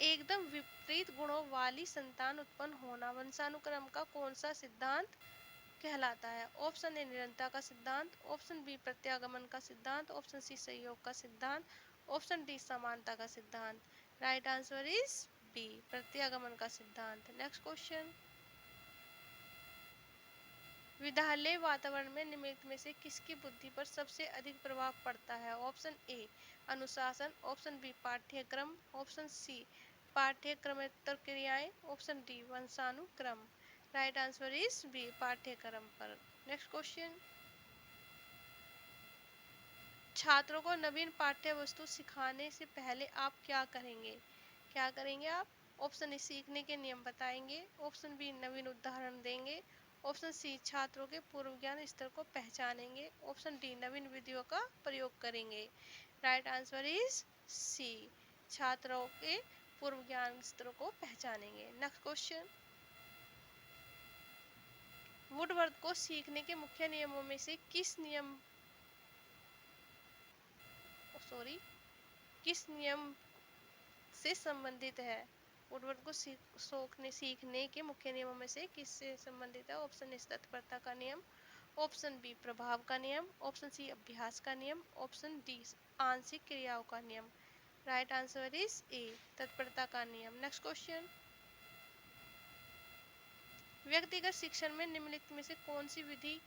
एकदम विपरीत गुणों वाली संतान उत्पन्न होना वंशानुक्रम का कौन सा सिद्धांत कहलाता है? ऑप्शन ए निरंतरता का सिद्धांत, ऑप्शन बी प्रत्यागमन का सिद्धांत, ऑप्शन सी संयोग का सिद्धांत, ऑप्शन डी समानता का सिद्धांत। राइट आंसर इज बी, प्रत्यागमन का सिद्धांत। नेक्स्ट क्वेश्चन, विद्यालय वातावरण में निम्नलिखित में से किसकी बुद्धि पर सबसे अधिक प्रभाव पड़ता है? ऑप्शन ए अनुशासन, ऑप्शन बी पाठ्यक्रम, ऑप्शन सी पाठ्यक्रमेतर क्रियाएं, ऑप्शन डी वंशानुक्रम। राइट आंसर इज बी, पाठ्यक्रम पर। नेक्स्ट क्वेश्चन, छात्रों को नवीन पाठ्य वस्तु सिखाने से पहले आप क्या करेंगे? क्या करेंगे आप? ऑप्शन ए सीखने के नियम बताएंगे, ऑप्शन बी नवीन उदाहरण देंगे, ऑप्शन सी छात्रों के पूर्व ज्ञान स्तर को पहचानेंगे, ऑप्शन डी नवीन विधियों का प्रयोग करेंगे। राइट आंसर इज सी, छात्रों के पूर्व ज्ञान स्तरों को पहचानेंगे। नेक्स्ट क्वेश्चन, वुडवर्थ को सीखने के मुख्य नियमों में से किस नियम से संबंधित है? वुडवर्थ को सीखने के मुख्य नियमों में से किससे संबंधित है? ऑप्शन ए तत्परता का नियम, ऑप्शन बी प्रभाव का नियम, ऑप्शन सी अभ्यास का नियम, ऑप्शन डी आंशिक क्रियाओं का नियम। राइट आंसर इज ए, तत्परता का नियम। नेक्स्ट क्वेश्चन, व्यक्तिगत शिक्षण में निम्नलिखित में से कौन सी विधि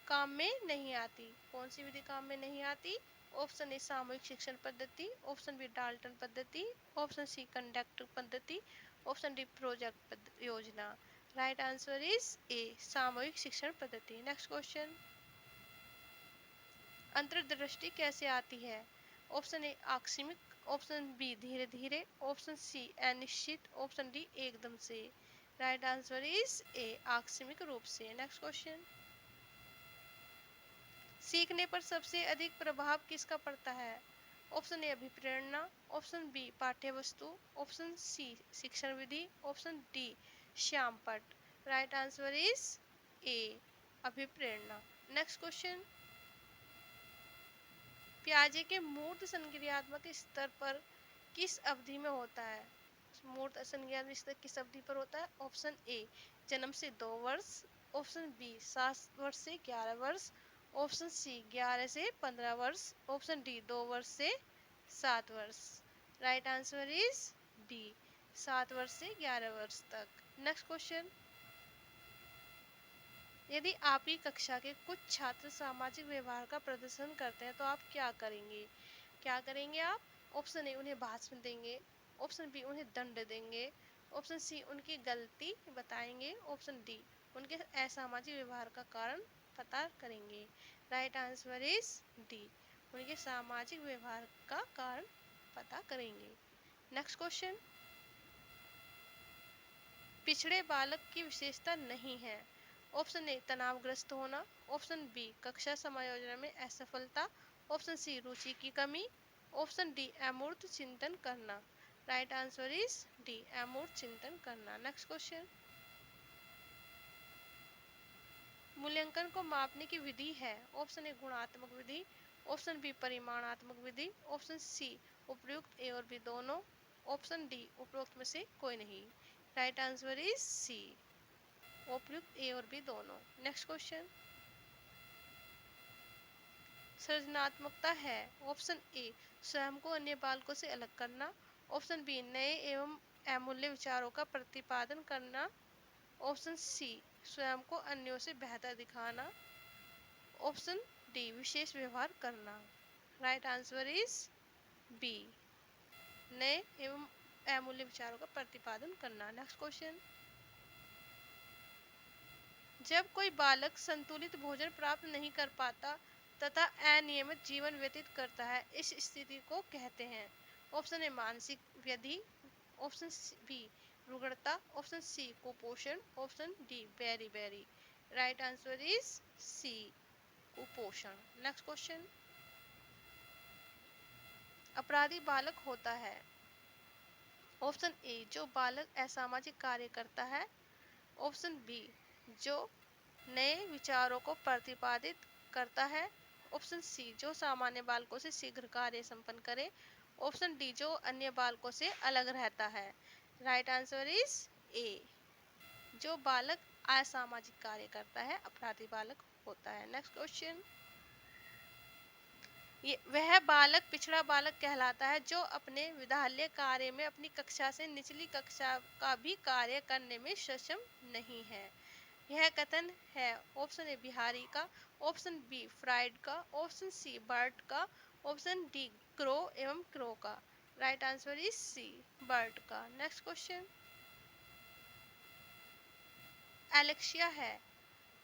काम में नहीं आती? कौन सी विधि काम में नहीं आती? ऑप्शन ए सामूहिक शिक्षण पद्धति, ऑप्शन बी डाल्टन पद्धति, ऑप्शन सी कंडक्ट पद्धति, ऑप्शन डी प्रोजेक्ट योजना। राइट आंसर इज ए, सामूहिक शिक्षण पद्धति। नेक्स्ट क्वेश्चन, अंतर्दृष्टि कैसे आती है? ऑप्शन ए आकस्मिक, ऑप्शन बी धीरे धीरे, ऑप्शन सी अनिश्चित, ऑप्शन डी एकदम से। राइट आंसर इज ए, आकस्मिक रूप से। नेक्स्ट क्वेश्चन, सीखने पर सबसे अधिक प्रभाव किसका पड़ता है? ऑप्शन ए अभिप्रेरणा, ऑप्शन बी पाठ्य वस्तु, ऑप्शन सी शिक्षण विधि, ऑप्शन डी श्यामपट्ट। राइट आंसर इज ए, अभिप्रेरणा। नेक्स्ट क्वेश्चन, पियाजे के मूर्त संक्रियात्मक स्तर पर किस अवधि में होता है? मूर्त संज्ञान स्तर किस अवधि पर होता है? ऑप्शन ए जन्म से 2 वर्ष, ऑप्शन बी 7 वर्ष से 11 वर्ष, ऑप्शन सी 11 से 15 वर्ष, ऑप्शन डी 2 वर्ष से 7 वर्ष। राइट आंसर इज बी, 7 वर्ष से 11 वर्ष तक। नेक्स्ट क्वेश्चन, यदि आपकी कक्षा के कुछ छात्र सामाजिक व्यवहार का प्रदर्शन करते हैं तो आप क्या करेंगे? क्या करेंगे आप? ऑप्शन ए, उन्हें भाषण देंगे। ऑप्शन बी, उन्हें दंड देंगे। ऑप्शन सी, उनकी गलती बताएंगे। ऑप्शन डी, उनके असामाजिक व्यवहार का कारण पता करेंगे। राइट आंसर इज डी, उनके सामाजिक व्यवहार का कारण पता करेंगे। नेक्स्ट क्वेश्चन, पिछड़े बालक की विशेषता नहीं है। ऑप्शन ए, तनावग्रस्त होना। ऑप्शन बी, कक्षा समायोजन में असफलता। ऑप्शन सी, रुचि की कमी। ऑप्शन डी, अमूर्त चिंतन करना। राइट आंसर इज डी, अमूर्त चिंतन करना। नेक्स्ट क्वेश्चन, मूल्यांकन को मापने की विधि है। ऑप्शन ए, गुणात्मक विधि। ऑप्शन बी, परिमाणात्मक विधि। ऑप्शन सी, उपयुक्त ए और बी दोनों। ऑप्शन डी, उपरोक्त में से कोई नहीं। राइट आंसर इज सी, उपयुक्त ए और बी दोनों। नेक्स्ट क्वेश्चन, सृजनात्मकता है। ऑप्शन ए, स्वयं को अन्य बालकों से अलग करना। ऑप्शन बी, नए एवं अमूल्य विचारों का प्रतिपादन करना। ऑप्शन सी, स्वयं को अन्यों से बेहतर दिखाना। ऑप्शन डी, विशेष व्यवहार करना। राइट आंसर इज बी, नए एवं अमूल्य विचारों का प्रतिपादन करना। नेक्स्ट क्वेश्चन, जब कोई बालक संतुलित भोजन प्राप्त नहीं कर पाता तथा अनियमित जीवन व्यतीत करता है, इस स्थिति को कहते हैं। ऑप्शन ए, मानसिक व्यधि। ऑप्शन बी, रुग्णता। ऑप्शन सी, कुपोषण। Option D, beriberi. Right answer is C, कुपोषण। नेक्स्ट क्वेश्चन, अपराधी बालक होता है। ऑप्शन ए, जो बालक असामाजिक कार्य करता है। ऑप्शन बी, जो नए विचारों को प्रतिपादित करता है। ऑप्शन सी, जो सामान्य बालकों से शीघ्र कार्य संपन्न करे। ऑप्शन डी, जो अन्य बालकों से अलग रहता है। राइट आंसर इज ए, जो बालक असामाजिक कार्य करता है अपराधी बालक होता है। नेक्स्ट क्वेश्चन, वह बालक पिछड़ा बालक कहलाता है जो अपने विद्यालय कार्य में अपनी कक्षा से निचली कक्षा का भी कार्य करने में सक्षम नहीं है। यह कथन है ऑप्शन ए, बिहारी का। ऑप्शन बी, फ्राइड का। ऑप्शन सी, बर्ट का। ऑप्शन डी, क्रो एवं क्रो का। Right answer is C, Burt का। नेक्स्ट क्वेश्चन, एलेक्सिया है।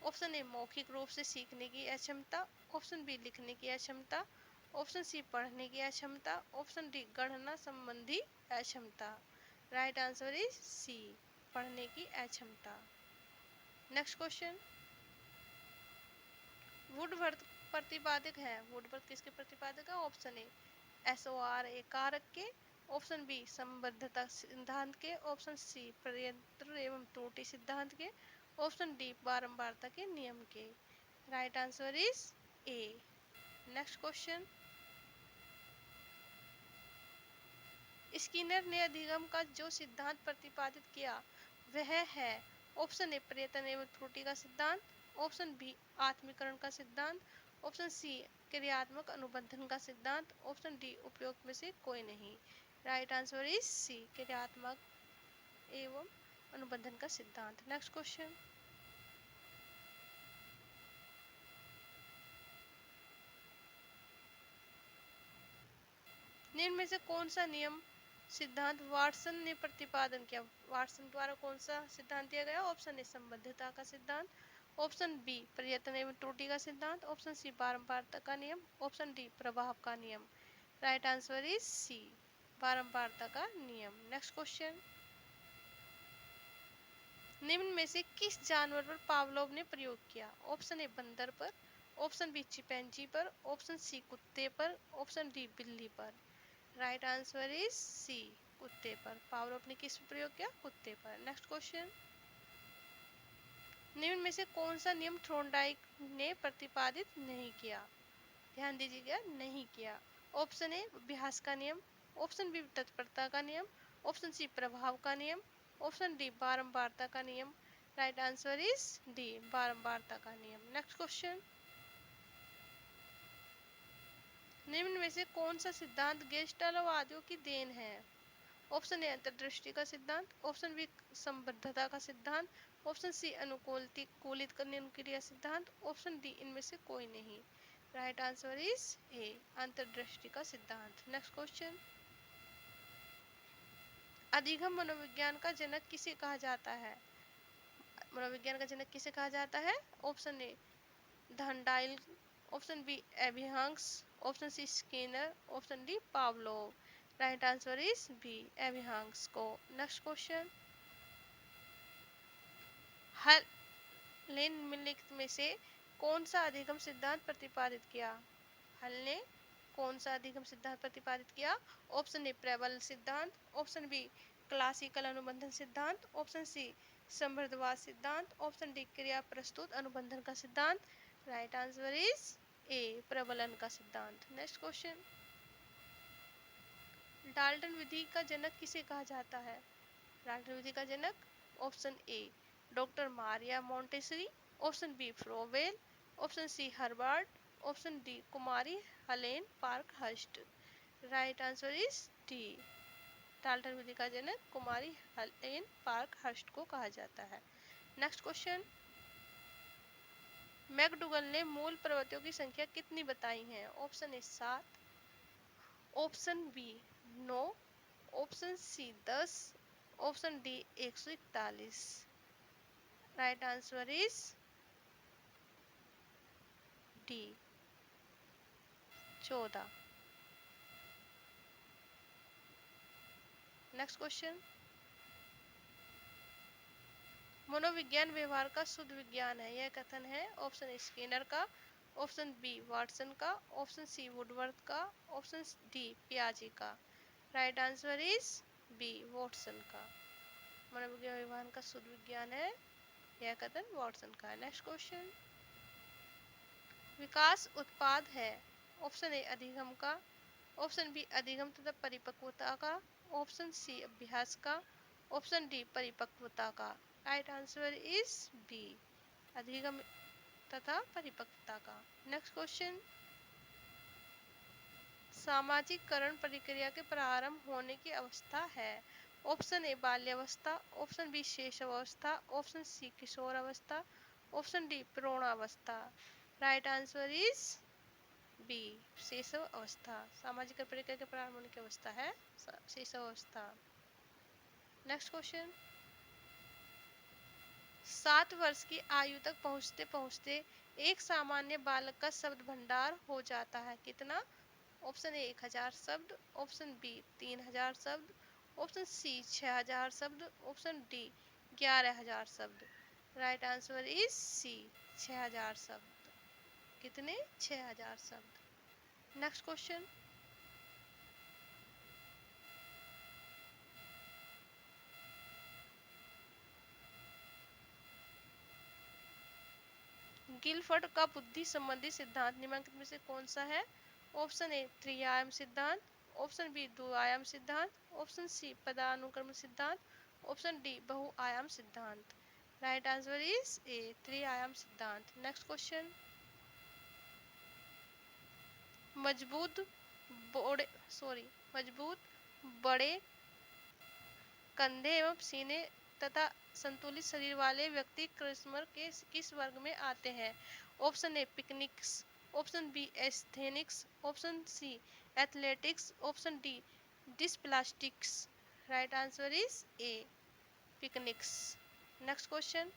ऑप्शन ए, मौखिक रूप से सीखने की अक्षमता। ऑप्शन बी, लिखने की अक्षमता। ऑप्शन सी, पढ़ने की अक्षमता। ऑप्शन डी, गणना संबंधी अक्षमता। राइट आंसर इज सी, पढ़ने की अक्षमता। नेक्स्ट क्वेश्चन, वुडवर्थ प्रतिपादक है। वुडवर्थ किसके प्रतिपादक है? ऑप्शन ए, SOR ए, कारक के। ऑप्शन बी, संबद्धता सिद्धांत के। ऑप्शन सी, प्रयत्न एवं त्रुटि सिद्धांत के। ऑप्शन डी, बारंबारता के नियम के। Right answer is A. Next question, Skinner ने अधिगम का जो सिद्धांत प्रतिपादित किया वह है। ऑप्शन ए, प्रयत्न एवं त्रुटि का सिद्धांत। ऑप्शन बी, आत्मीकरण का सिद्धांत। ऑप्शन सी, क्रियात्मक अनुबंधन का सिद्धांत। ऑप्शन डी, उपयोग में से कोई नहीं। राइट आंसर इज सी, क्रियात्मक एवं अनुबंधन का सिद्धांत। नेक्स्ट क्वेश्चन, निम्न में से कौन सा नियम सिद्धांत वाटसन ने प्रतिपादन किया? वाटसन द्वारा कौन सा सिद्धांत दिया गया? ऑप्शन ए, संबद्धता का सिद्धांत। ऑप्शन बी, प्रयत्न एवं त्रुटि का सिद्धांत। ऑप्शन सी, बारंबारता का नियम। ऑप्शन डी, प्रभाव का नियम। राइट आंसर इज सी, बारंबारता का नियम। नेक्स्ट क्वेश्चन, निम्न में से किस जानवर पर पावलोव ने प्रयोग किया? ऑप्शन ए, बंदर पर। ऑप्शन बी, चिंपैंजी पर। ऑप्शन सी, कुत्ते पर। ऑप्शन डी, बिल्ली पर। राइट आंसर इज सी, कुत्ते पर। पावलोव ने किस पर प्रयोग किया? कुत्ते पर। नेक्स्ट क्वेश्चन, निम्न में से कौन सा नियम थ्रोनडाइक ने प्रतिपादित नहीं किया? ध्यान दीजिएगा, नहीं किया। ऑप्शन ए, अभ्यास का नियम। ऑप्शन बी, तत्परता का नियम। ऑप्शन सी, प्रभाव का नियम। ऑप्शन डी, बारंबारता का नियम। राइट आंसर इज डी, बारंबारता का नियम। नेक्स्ट क्वेश्चन, निम्न में से कौन सा सिद्धांत गेस्टाल्टवादियों की देन है? ऑप्शन ए अंतर्दृष्टि का सिद्धांत, ऑप्शन बी संबद्धता का सिद्धांत, ऑप्शन सी अनुकूलित क्रिया सिद्धांत, ऑप्शन डी इनमें से कोई नहीं। राइट आंसर इज ए अंतर्दृष्टि का सिद्धांत। नेक्स्ट क्वेश्चन, अधिगम मनोविज्ञान का जनक किसे कहा जाता है? मनोविज्ञान का जनक किसे कहा जाता है? Option B Thorndike, option B Ebbinghaus, option C Skinner, option D Pavlov. Right answer is B Ebbinghaus को। नेक्स्ट क्वेश्चन, हल निम्नलिखित में से कौन सा अधिगम सिद्धांत प्रतिपादित किया? हल ने कौन सा अधिगम सिद्धांत प्रतिपादित किया? ऑप्शन ए प्रबल सिद्धांत, ऑप्शन बी क्लासिकल अनुबंधन सिद्धांत, ऑप्शन सी संबंधवाद सिद्धांत, ऑप्शन डी क्रिया प्रस्तुत अनुबंधन का सिद्धांत। राइट आंसर इज ए प्रबलन का सिद्धांत। नेक्स्ट क्वेश्चन, डाल्टन विधि का जनक किसे कहा जाता है? डाल्टन विधि का जनक, option A doctor Maria Montessori, option B Froebel, option C Herbart, option D कुमारी Helen Parkhurst. Right answer is D Dalton विधि का जनक कुमारी हेलेन पार्कहर्स्ट को कहा जाता है। नेक्स्ट क्वेश्चन, मैकडूगल ने मूल प्रवृत्तियों की संख्या कितनी बताई है? Option A 7, option B 9, option C 10, option D 141। Right answer is D 14। Next question, मनोविज्ञान व्यवहार का शुद्ध विज्ञान है, यह कथन है? ऑप्शन ए स्किनर का, ऑप्शन बी वाटसन का, ऑप्शन सी वुडवर्थ का, ऑप्शन डी पियाजे का। Right answer is B Watson का। मनोविज्ञान व्यवहार का शुद्ध विज्ञान है, यह कथन वाटसन का है। नेक्स्ट क्वेश्चन, विकास उत्पाद है? ऑप्शन ए अधिगम का, ऑप्शन बी अधिगम तथा परिपक्वता का, ऑप्शन सी अभ्यास का, ऑप्शन डी परिपक्वता का। राइट आंसर इज बी अधिगम तथा परिपक्वता का। नेक्स्ट क्वेश्चन, सामाजिककरण प्रक्रिया के प्रारंभ होने की अवस्था है? ऑप्शन ए बाल्यावस्था, ऑप्शन बी शेषावस्था, ऑप्शन सी किशोर अवस्था, ऑप्शन डी प्रौढ़ावस्था। राइट आंसर इज बी शैशव अवस्था। सामाजिक प्रक्रिया के प्रारंभ होने की अवस्था है शैशव अवस्था। नेक्स्ट क्वेश्चन, 7 वर्ष की आयु तक पहुंचते पहुंचते एक सामान्य बालक का शब्द भंडार हो जाता है कितना? ऑप्शन ए 1000 शब्द, ऑप्शन बी 3000 शब्द, ऑप्शन सी 6000 शब्द, ऑप्शन डी 11000 शब्द। राइट आंसर इज सी 6000 शब्द। कितने? 6000 शब्द। नेक्स्ट क्वेश्चन, गिलफर्ड का बुद्धि संबंधी सिद्धांत निम्नलिखित में से कौन सा है? ऑप्शन ए त्रिआयाम सिद्धांत, ऑप्शन बी द्विआयाम सिद्धांत, ऑप्शन सी पदानुक्रम सिद्धांत, ऑप्शन डी बहुआयाम सिद्धांत। राइट आंसर इज ए त्रिआयाम सिद्धांत। नेक्स्ट क्वेश्चन, मजबूत मजबूत बड़े कंधे एवं सीने तथा संतुलित शरीर वाले व्यक्ति क्रिस्मर के किस वर्ग में आते हैं? Option A pyknics, option B asthenics, option C athletics, option D dysplastics. Right answer is A pyknics. Next question,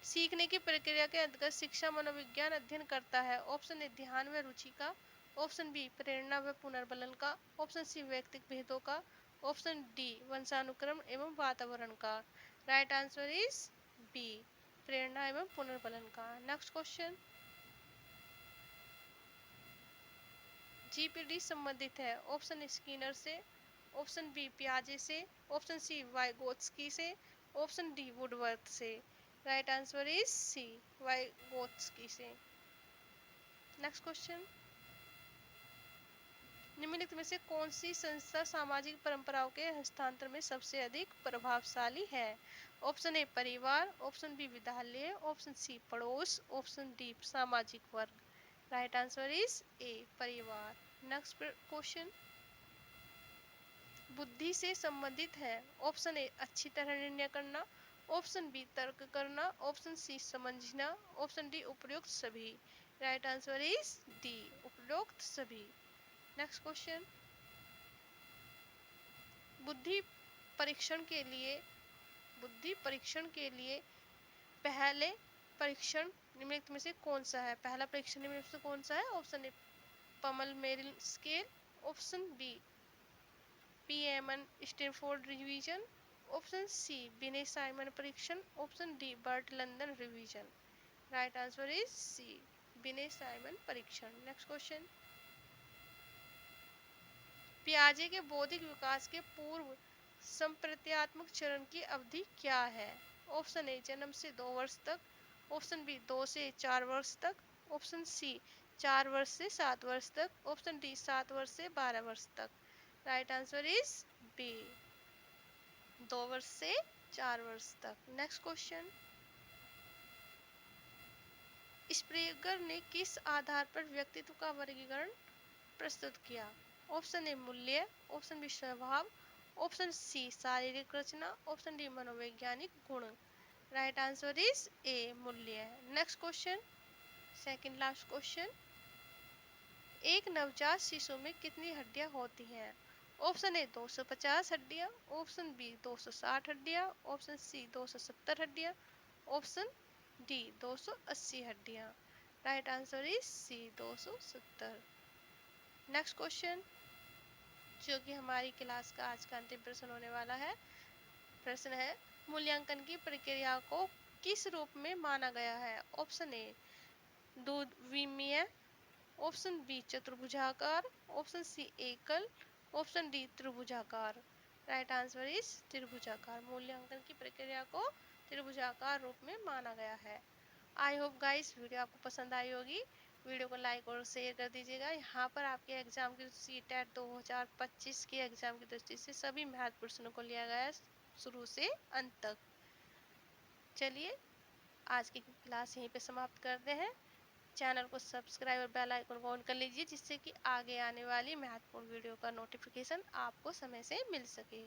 सीखने की प्रक्रिया के अंतर्गत शिक्षा मनोविज्ञान अध्ययन करता है? ऑप्शन ए ध्यान व रुचि का, ऑप्शन बी प्रेरणा व पुनर्बलन का, ऑप्शन सी व्यक्तिगत भेदों का, ऑप्शन डी वंशानुक्रम एवं वातावरण का। राइट आंसर इज बी प्रेरणा एवं पुनर्बलन का। नेक्स्ट क्वेश्चन, जीपीडी संबंधित है? ऑप्शन ए स्किनर से, ऑप्शन बी पियाजे से, ऑप्शन सी वाइगोत्स्की से, ऑप्शन डी वुडवर्थ से। Right answer is C Vygotsky से। नेक्स्ट क्वेश्चन, निम्नलिखित में से कौन सी संस्था सामाजिक परंपराओं के हस्तांतरण में सबसे अधिक प्रभावशाली है? ऑप्शन ए परिवार, ऑप्शन बी विद्यालय, ऑप्शन सी पड़ोस, ऑप्शन डी सामाजिक वर्ग। राइट आंसर इज ए परिवार। नेक्स्ट क्वेश्चन, बुद्धि से संबंधित है? ऑप्शन ए अच्छी तरह निर्णय करना, ऑप्शन बी तर्क करना, ऑप्शन सी समझना, ऑप्शन डी उपरोक्त सभी। राइट आंसर इज डी, उपरोक्त सभी। नेक्स्ट क्वेश्चन, बुद्धि परीक्षण के लिए बुद्धि परीक्षण के लिए पहले परीक्षण निम्नलिखित में से कौन सा है? पहला परीक्षण निम्नलिखित में से कौन सा है? ऑप्शन ए पमल Merrill scale, option B PMN Stanford revision, option C Binet Simon परीक्षण, option D Burt London revision. Right answer is C, Binet Simon परीक्षण। नेक्स्ट क्वेश्चन, पियाजे के बौद्धिक विकास के पूर्व संप्रत्यात्मक चरण की अवधि क्या है? ऑप्शन ए जन्म से 2 वर्ष तक, ऑप्शन बी 2 से 4 वर्ष तक, ऑप्शन सी 4 वर्ष से 7 वर्ष तक, ऑप्शन डी 7 वर्ष से 12 वर्ष तक। राइट आंसर इज बी, 2 वर्ष से 4 वर्ष तक। नेक्स्ट क्वेश्चन, स्प्रेगर ने किस आधार पर व्यक्तित्व का वर्गीकरण प्रस्तुत किया? ऑप्शन ए मूल्य, ऑप्शन बी स्वभाव, ऑप्शन सी शारीरिक रचना, ऑप्शन डी मनोवैज्ञानिक गुण। राइट आंसर इज ए मूल्य। Next question, second last question, एक नवजात शिशु में कितनी हड्डियां होती हैं? ऑप्शन ए 250 हड्डियां, ऑप्शन बी 260 हड्डियां, ऑप्शन सी 270 हड्डियां, ऑप्शन डी 280 हड्डियां। Right answer is C, 270। Next question, जो कि हमारी क्लास का आज का अंतिम प्रश्न होने वाला है। प्रश्न है, मूल्यांकन की प्रक्रिया को किस रूप में माना गया है? ऑप्शन ए द्विमीय, ऑप्शन बी चतुर्भुजाकार, ऑप्शन सी एकल, ऑप्शन डी त्रिभुजाकार। राइट आंसर इज त्रिभुजाकार। मूल्यांकन की प्रक्रिया को त्रिभुजाकार रूप में माना गया है। आई होप गाइस वीडियो आपको पसंद आई होगी। वीडियो को लाइक और शेयर कर दीजिएगा। यहाँ पर आपके एग्जाम की सीटेट 2025 के एग्जाम की दृष्टि से सभी महत्वपूर्ण प्रश्नों को लिया गया है शुरू से अंत तक। चलिए आज की क्लास यहीं पे समाप्त करते हैं। चैनल को सब्सक्राइब और बेल आइकन को ऑन कर लीजिए, जिससे कि आगे आने वाली महत्वपूर्ण वीडियो का नोटिफिकेशन आपको समय से मिल सके।